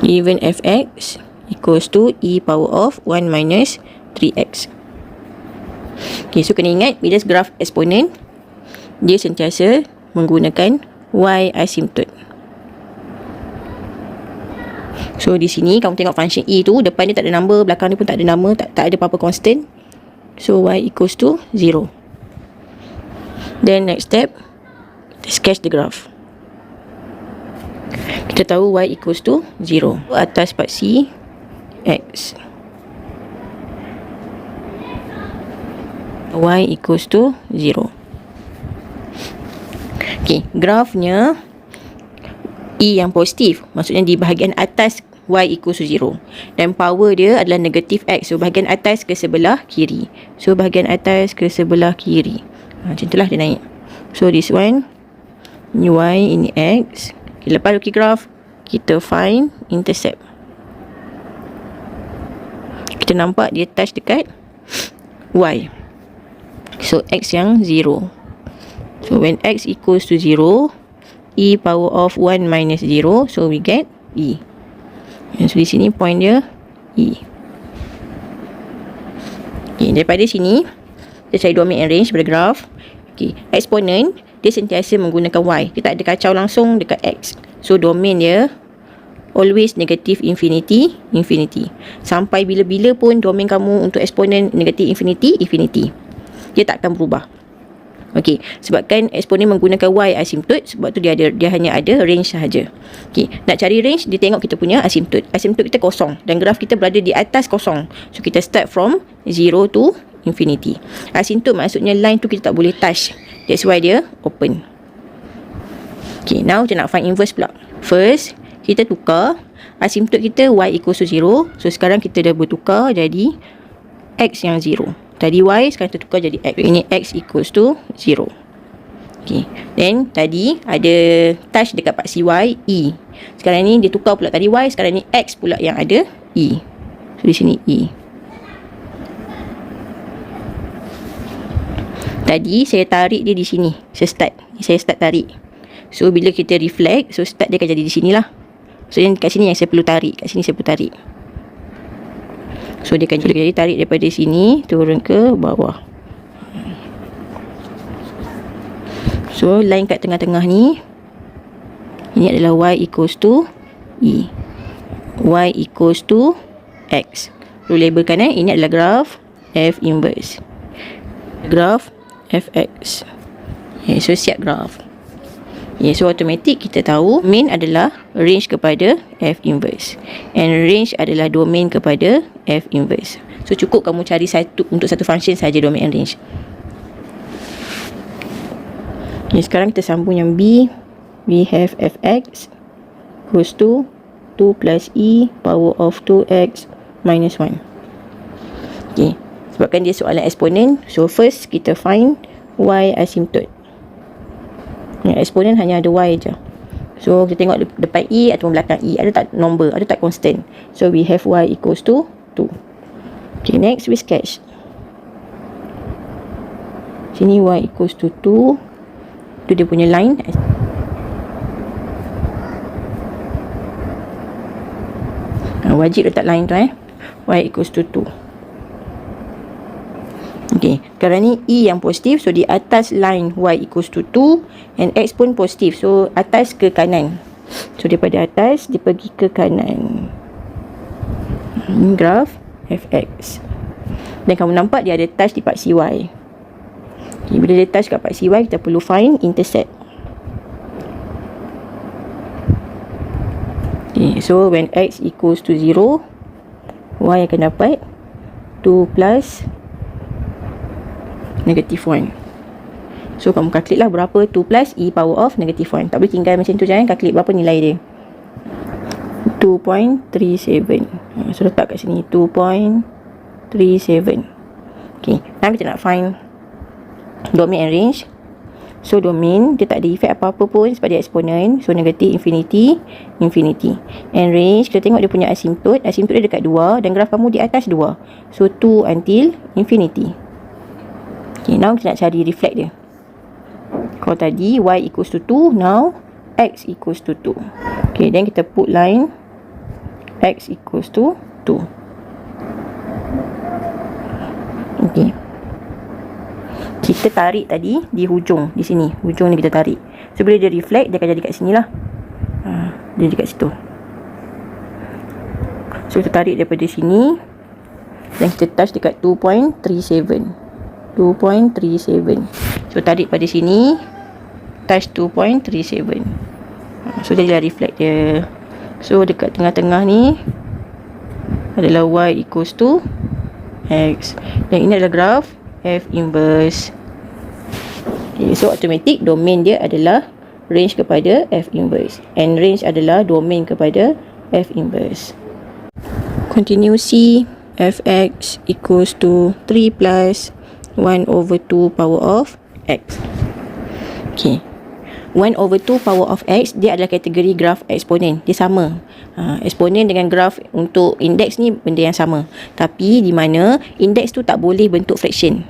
given fx equals to e power of 1 minus 3x. Okay, so kena ingat bila graf eksponen dia sentiasa menggunakan y asymptote. So di sini kamu tengok function e tu depan dia tak ada number, belakang dia pun tak ada nama, tak ada apa-apa constant. So y equals to 0. Then next step, sketch the graph. Kita tahu y equals to 0. Atas part C, x. Y equals to 0. Okay, grafnya E yang positif, maksudnya di bahagian atas y equals to 0. Dan power dia adalah negatif x. So bahagian atas ke sebelah kiri. So bahagian atas ke sebelah kiri. Macam itulah dia naik. So this one, ini y, ini x. Okay, lepas lukis graf, kita find intercept. Kita nampak dia touch dekat y. So x yang 0. So when x equals to 0, e power of 1 minus 0, so we get e. So di sini point dia e. Okay, daripada sini kita cari domain and range pada graf. Okay, eksponen dia sentiasa menggunakan y. Dia tak ada kacau langsung dekat x. So domain dia always negative infinity, infinity. Sampai bila-bila pun domain kamu untuk eksponen negative infinity, infinity. Dia tak akan berubah. Okey, sebabkan eksponen menggunakan y asymptote, sebab tu dia hanya ada range sahaja. Okey, nak cari range dia tengok kita punya asymptote. Asymptote kita kosong dan graf kita berada di atas kosong. So kita start from 0 to infinity. Asymptote maksudnya line tu kita tak boleh touch. That's why dia open. Okey, now kita nak find inverse pula. First, kita tukar asymptote kita y equals to 0. So sekarang kita dah bertukar jadi x yang 0. Tadi y, sekarang kita tukar jadi x. Ini x equals to 0. Okay. Then tadi ada touch dekat part CY, E. Sekarang ni dia tukar pula tadi y, sekarang ni x pula yang ada E. So di sini E. Tadi saya tarik dia di sini. Saya start tarik. So bila kita reflect, so start dia akan jadi di sini lah. So yang kat sini yang saya perlu tarik. Kat sini saya perlu tarik. So dia akan jadi tarik daripada sini turun ke bawah. So line kat tengah-tengah ni, ini adalah y equals to E. Y equals to X. So labelkan ini adalah graf F inverse. Graf Fx. Okay, so siap graf. Okay, so automatic kita tahu main adalah range kepada F inverse. And range adalah domain kepada F inverse. So cukup kamu cari untuk satu function saja domain and range. Okay, sekarang kita sambung yang B. We have Fx equals to 2 plus E power of 2x minus 1. Okay, sebabkan dia soalan eksponen, so first kita find y asymptote. Eksponen hanya ada y je. So kita tengok depan E atau belakang E, ada tak number, ada tak constant. So we have y equals to 2. Okay, next we sketch. Sini y equals to 2. Itu dia punya line. Wajib letak line tu y equals to 2. Okay, sekarang ni E yang positif, so di atas line y equals to 2 and x pun positif, so atas ke kanan. So daripada atas dia pergi ke kanan. Ini graf Fx. Dan kamu nampak dia ada touch di part CY. Okay, bila dia touch kat part CY, kita perlu find intercept. Okay, so when x equals to 0, y akan dapat 2 plus negative 1. So kamu calculate lah berapa 2 plus E power of negative 1. Tak boleh tinggal macam tu, jangan calculate berapa nilai dia. 2.37. So letak kat sini 2.37. Okay, now kita nak find domain and range. So domain dia tak ada efek apa-apa pun sebab dia eksponen. So negative infinity, infinity. And range kita tengok dia punya asymptote. Asymptote dia dekat 2 dan graf kamu di atas 2. So 2 until infinity. Okay, now kita nak cari reflect dia. Kalau tadi y equals to 2, now x equals to 2. Okay, then kita put line X equals to 2. Okay. Kita tarik tadi di hujung, di sini. Hujung ni kita tarik. So, bila dia reflect, dia akan jadi kat sini lah. Dia jadi kat situ. So, kita tarik daripada sini. Dan kita touch dekat 2.37. 2.37. So, tarik pada sini. Touch 2.37. So, jadilah reflect dia. So, dekat tengah-tengah ni adalah Y equals to X. Dan ini adalah graf F inverse. Okay, so automatic domain dia adalah range kepada F inverse. And range adalah domain kepada F inverse. Continue C. Fx equals to 3 plus 1 over 2 power of X. Okay. 1 over 2 power of X, dia adalah kategori graf eksponen. Dia sama. Eksponen dengan graf untuk indeks ni benda yang sama. Tapi di mana indeks tu tak boleh bentuk fraction.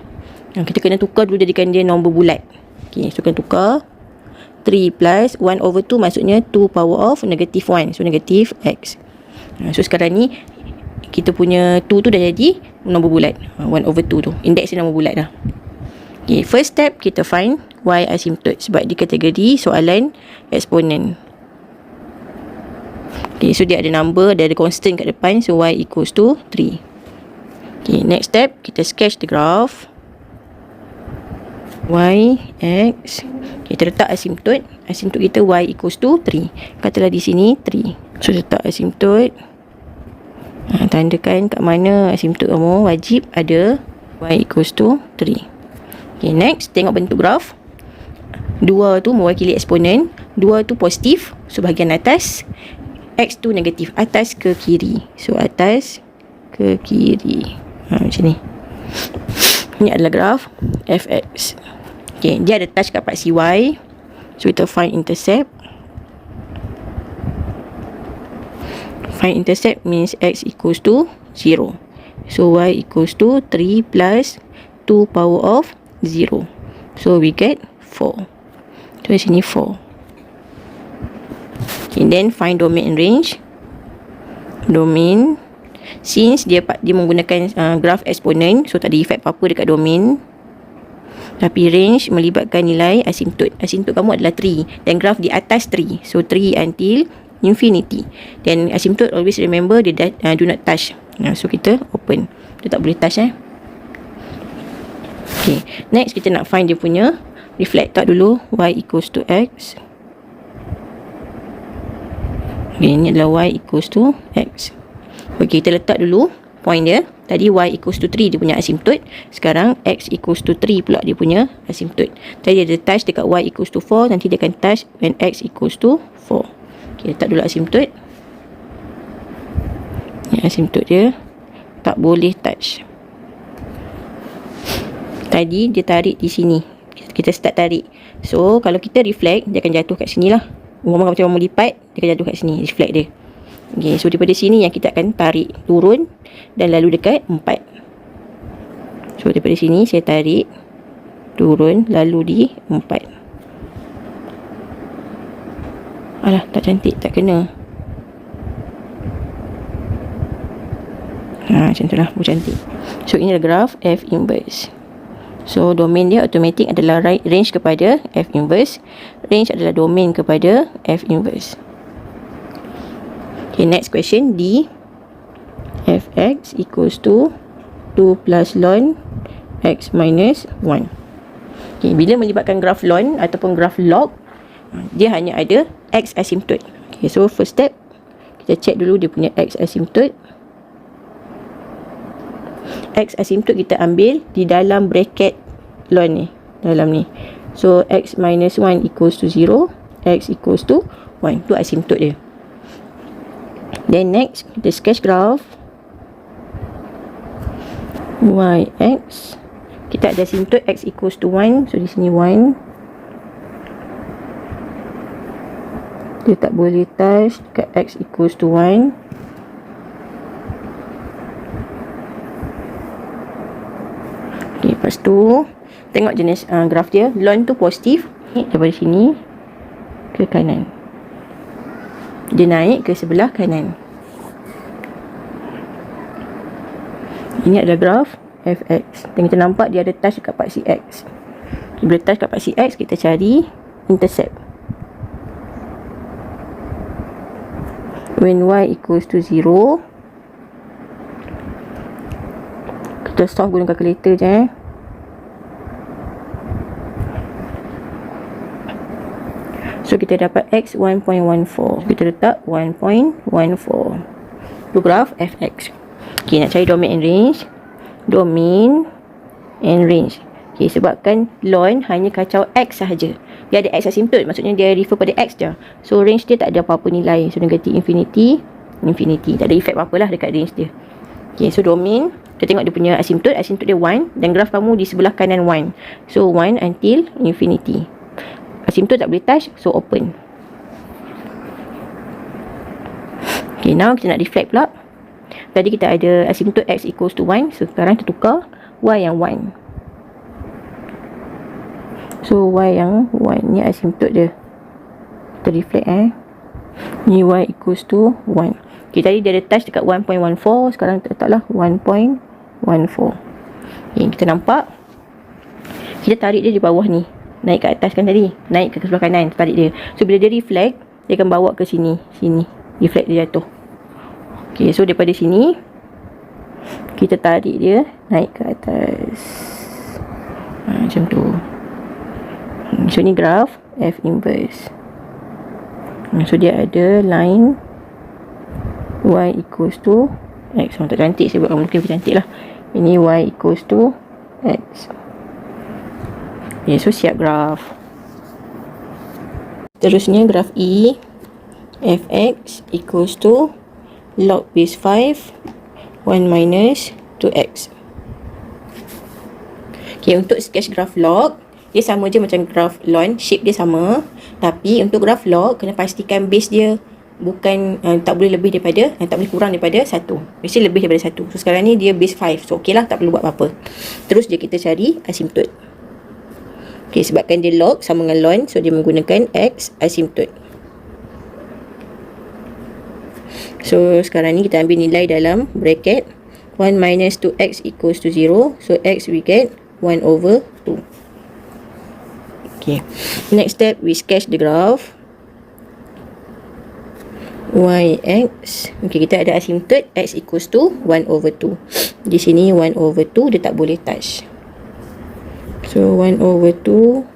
Kita kena tukar dulu jadikan dia nombor bulat. Okay, so kena tukar. 3 plus 1 over 2 maksudnya 2 power of negative 1. So negative X. So sekarang ni kita punya 2 tu dah jadi nombor bulat. 1 over 2 tu. Indeks dia nombor bulat dah. Okay, first step kita find Y asymptote sebab di kategori soalan eksponen. Okay, so dia ada number, dia ada constant kat depan. So Y equals to 3. Okay, next step kita sketch the graph. Y, X. Okay, kita letak asymptote. Asymptote kita Y equals to 3. Katalah di sini 3. So letak asymptote. Tandakan kat mana asymptote kamu wajib ada Y equals to 3. Okay, next tengok bentuk graf. 2 tu mewakili eksponen, 2 tu positif, so bahagian atas. X tu negatif, atas ke kiri. So atas ke kiri. Macam ni. Ini adalah graf Fx. Okay, dia ada touch kat part CY. So kita find intercept. Find intercept means X equals to 0. So Y equals to 3 plus 2 power of 0. So we get 4. So di sini 4. Okay, then find domain and range. Domain, since dia menggunakan graf eksponen, so tak ada effect apa-apa dekat domain. Tapi range melibatkan nilai asymptote. Asymptote kamu adalah 3 dan graf di atas 3. So 3 until infinity. Then asymptote always remember dia do not touch. So kita open. Dia tak boleh touch Okay, next kita nak find dia punya reflect. Tak dulu Y equals to X. Okay, ini adalah Y equals to X. Okay, kita letak dulu point dia. Tadi Y equals to 3 dia punya asymptote. Sekarang X equals to 3 pula dia punya asymptote. Tadi dia ada touch dekat Y equals to 4. Nanti dia akan touch when X equals to 4. Okay, letak dulu asymptote. Asymptote dia tak boleh touch. Tadi dia tarik di sini. Kita start tarik. So kalau kita reflect, dia akan jatuh kat sini lah. Macam orang lipat, dia akan jatuh kat sini. Reflect dia. Okay, so daripada sini yang kita akan tarik turun dan lalu dekat 4. So daripada sini saya tarik turun lalu di 4. Alah, tak cantik, tak kena. Macam tu lah, cantik. So ini adalah graf F inverse. So domain dia automatic adalah range kepada F inverse. Range adalah domain kepada F inverse. Okay, next question D. Fx equals to 2 plus ln X minus 1. Okay, bila melibatkan graf ln ataupun graf log, dia hanya ada X asymptote. Okay, so first step kita check dulu dia punya X asymptote. X asymptote kita ambil di dalam bracket ln ni, dalam ni. So X minus 1 equals to 0, X equals to 1. Tu asymptote dia. Then next kita sketch graph Yx. Kita ada asymptote X equals to 1. So di sini 1. Dia tak boleh touch dekat X equals to 1. Okay, lepas tu tengok jenis graf dia. Ln tu positif. Daripada sini ke kanan. Dia naik ke sebelah kanan. Ini adalah graf fx. Dan kita nampak dia ada touch dekat part cx. Bila touch dekat part cx, kita cari intercept. When y equals to 0, kita solve guna calculator je So kita dapat x 1.14. Kita letak 1.14. Itu graf fx. Okay, nak cari domain and range. Domain and range. Okay, sebabkan lon hanya kacau x sahaja. Dia ada x asymptote, maksudnya dia refer pada x je. So range dia tak ada apa-apa nilai. So negatif infinity. Tak ada efek apa-apa lah dekat range dia. Okay, so domain, kita tengok dia punya asymptote. Asymptote dia 1. Dan graf kamu di sebelah kanan 1. So 1 until infinity. Asymptote tak boleh touch, so open. Okay, now kita nak reflect pula. Tadi kita ada asymptote x equals to 1. So sekarang kita tukar y yang 1. So y yang 1 ni asymptote dia. Kita reflect ni y equals to 1. Okay, tadi dia ada touch dekat 1.14. Sekarang kita letaklah 1.14. Okay, kita nampak kita tarik dia di bawah ni. Naik ke atas kan tadi. Naik ke sebelah kanan, tarik dia. So bila dia reflect, dia akan bawa ke sini. Reflect dia jatuh. Okay, so daripada sini kita tarik dia naik ke atas. Macam tu. So ni graf F inverse. So dia ada line y equals to x. Tak cantik saya buat, mungkin cantik lah. Ini y equals to x. Okay, so siap graf. Terusnya graf E. Fx equals to log base 5 1 minus 2x. Okay, untuk sketch graf log, dia sama je macam graf lon, shape dia sama. Tapi untuk graf log, kena pastikan base dia bukan tak boleh lebih daripada, tak boleh kurang daripada 1. Mesti lebih daripada 1. So sekarang ni dia base 5. So okey lah, tak perlu buat apa-apa. Terus je kita cari asymptote. Okay, sebabkan dia log sama dengan lon, so dia menggunakan x asymptote. So sekarang ni kita ambil nilai dalam bracket 1 minus 2x equals to 0. So x we get 1 over 2. Okay, next step we sketch the graph yx. Okay, kita ada asymptote x equals to 1 over 2. Di sini 1 over 2 dia tak boleh touch. So 1 over 2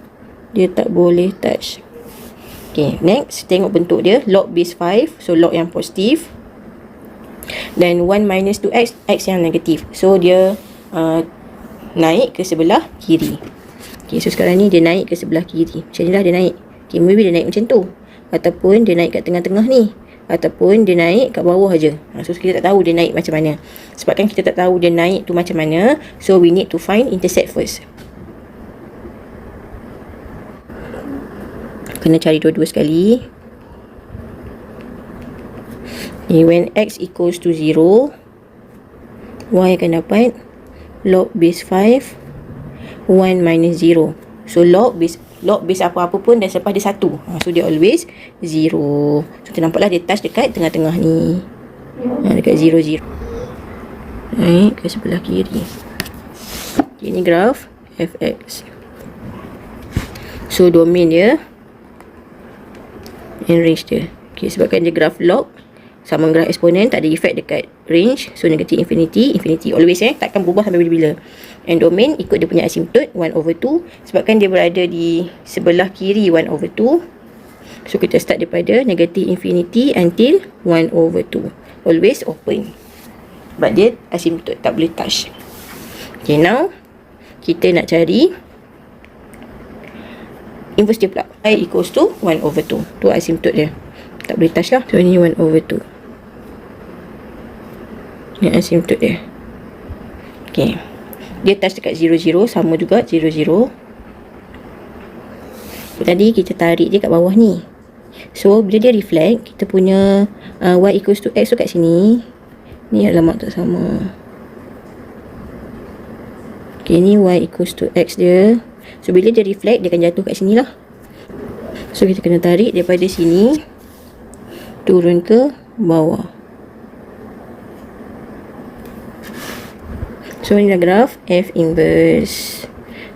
dia tak boleh touch. Okay, next tengok bentuk dia, log base 5. So log yang positif. Dan 1 minus 2x, x yang negatif. So dia naik ke sebelah kiri. Okay, so sekarang ni dia naik ke sebelah kiri. Macam ni lah dia naik. Okay, maybe dia naik macam tu. Ataupun dia naik kat tengah-tengah ni. Ataupun dia naik kat bawah aja. So kita tak tahu dia naik macam mana. Sebabkan kita tak tahu dia naik tu macam mana, so we need to find intercept first. Kena cari dua-dua sekali. Okay, when x equals to 0, y akan dapat log base 5 1 minus 0. So log base apa-apa pun dan selepas dia 1. So dia always 0. So kita nampaklah dia touch dekat tengah-tengah ni. Dekat 0 0. Naik ke sebelah kiri. Okay, ini graf fx. So domain dia and range dia. Okay, sebabkan dia graf log sama graf eksponen, tak ada efek dekat range. So negatif infinity always takkan berubah sampai bila-bila. And domain ikut dia punya asymptote 1 over 2. Sebabkan dia berada di sebelah kiri 1 over 2. So kita start daripada negatif infinity until 1 over 2. Always open. Sebab dia asymptote, tak boleh touch. Okay, now kita nak cari inverse dia pula. I equals to 1 over 2. Tu asymptote dia. Tak boleh touch lah. So ni 1 over 2. Ni asymptote dia. Okay, dia touch dekat 0 0. Sama juga 0 0. Tadi kita tarik dia kat bawah ni. So bila dia reflect, kita punya y equals to x tu kat sini. Ni alamat tak sama. Okay, ni y equals to x dia. So bila dia reflect, dia akan jatuh kat sini lah. So kita kena tarik daripada sini turun ke bawah. So inilah graf F inverse.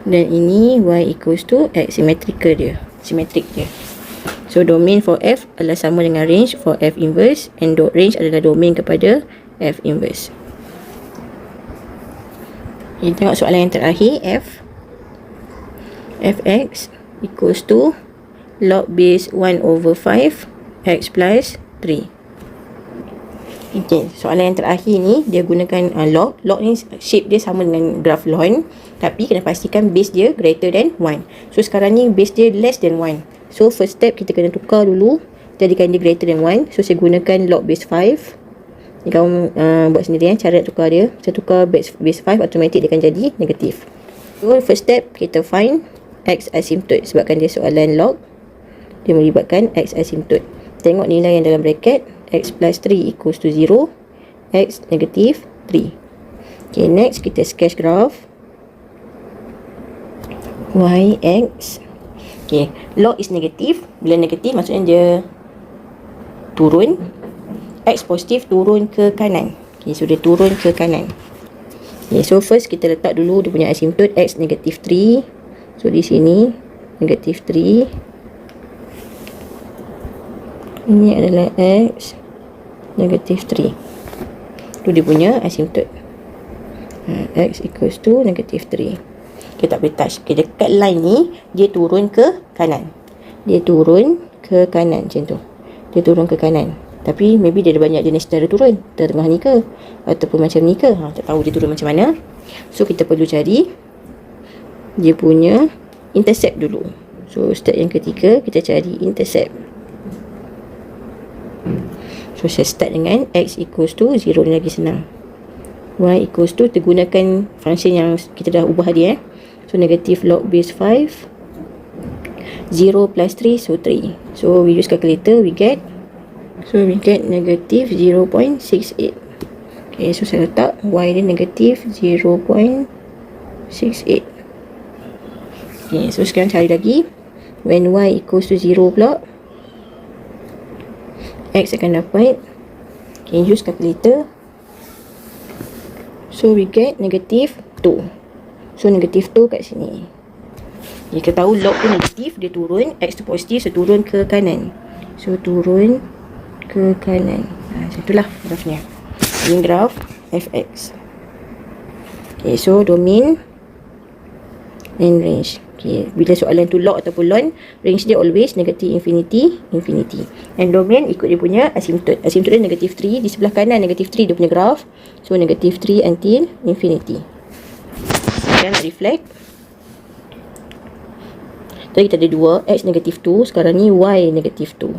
Dan ini Y equals to X, symmetrical dia. Symmetric dia. So domain for F adalah sama dengan range for F inverse, and range adalah domain kepada F inverse. Kita tengok soalan yang terakhir. Fx equals to log base 1 over 5 X plus 3. Okay, soalan yang terakhir ni dia gunakan log. Log ni shape dia sama dengan graf log, tapi kena pastikan base dia greater than 1. So sekarang ni base dia less than 1. So first step kita kena tukar dulu, jadikan dia greater than 1. So saya gunakan log base 5. Ni kamu buat sendiri cara tukar dia. Saya tukar base 5, automatic dia akan jadi negatif. So first step kita find X asymptote, sebabkan dia soalan log, dia melibatkan X asymptote. Tengok nilai yang dalam bracket. X plus 3 equals to 0, X negative 3. Okay, next kita sketch graph Y, X. Okay, log is negative. Bila negatif maksudnya dia turun. X positif turun ke kanan. Okay, so dia turun ke kanan. Okay, so first kita letak dulu dia punya asymptote X negative 3. So di sini negative 3. Ini adalah X negative 3. Itu dia punya asymptote. X equals to negative 3. Kita tak boleh touch. Okay, dekat line ni dia turun ke kanan. Dia turun ke kanan macam tu. Dia turun ke kanan. Tapi maybe dia ada banyak jenis cara turun. Tengah ni ke, ataupun macam ni ke, tak tahu dia turun macam mana. So kita perlu cari dia punya intercept dulu. So step yang ketiga kita cari intercept. So saya start dengan X equals to 0 ni lagi senang. Y equals to, kita gunakan function yang kita dah ubah tadi So negative log base 5, 0 plus 3, so 3. So we use calculator, we get negative 0.68. Okay, so saya letak Y dia negative 0.68. Okay, so sekarang cari lagi. When Y equals to 0 pula, X akan dapat, okay, use calculator. So we get negative 2. So negative 2 kat sini. Kita tahu log tu negatif, dia turun. X tu positif, so turun ke kanan. So turun ke kanan. Macam itulah grafnya. Ini graf Fx. Okay, so domain and range. Okay, bila soalan tu log ataupun log, range dia always negative infinity, infinity. And domain ikut dia punya asymptote. Asymptote dia negative 3. Di sebelah kanan negative 3 dia punya graph. So negative 3 until infinity. Sekarang nak reflect. Tadi kita ada 2, X negative 2. Sekarang ni Y negative 2.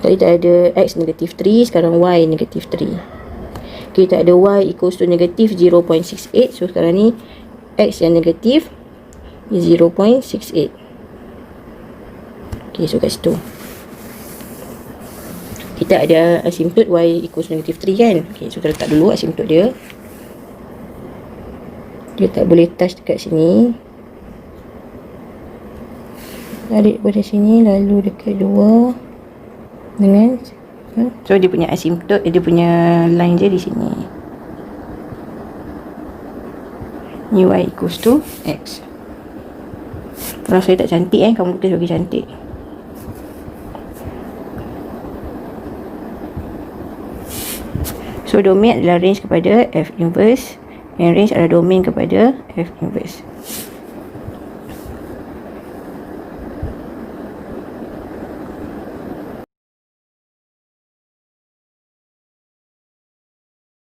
Tadi kita ada X negative 3. Sekarang Y negative 3. Kita ada Y equals to negative 0.68. So sekarang ni X yang negatif 0.68. Okay, so kat situ kita ada asymptote Y equals negative 3 kan. Okay, so kita letak dulu asymptote dia. Dia tak boleh touch dekat sini. Tarik pada sini, lalu dekat 2 dengan, so dia punya asymptote, dia punya line dia di sini. Ni Y equals to X. Kalau saya tak cantik kamu tulis bagi cantik. So domain adalah range kepada F inverse, and range adalah domain kepada F inverse.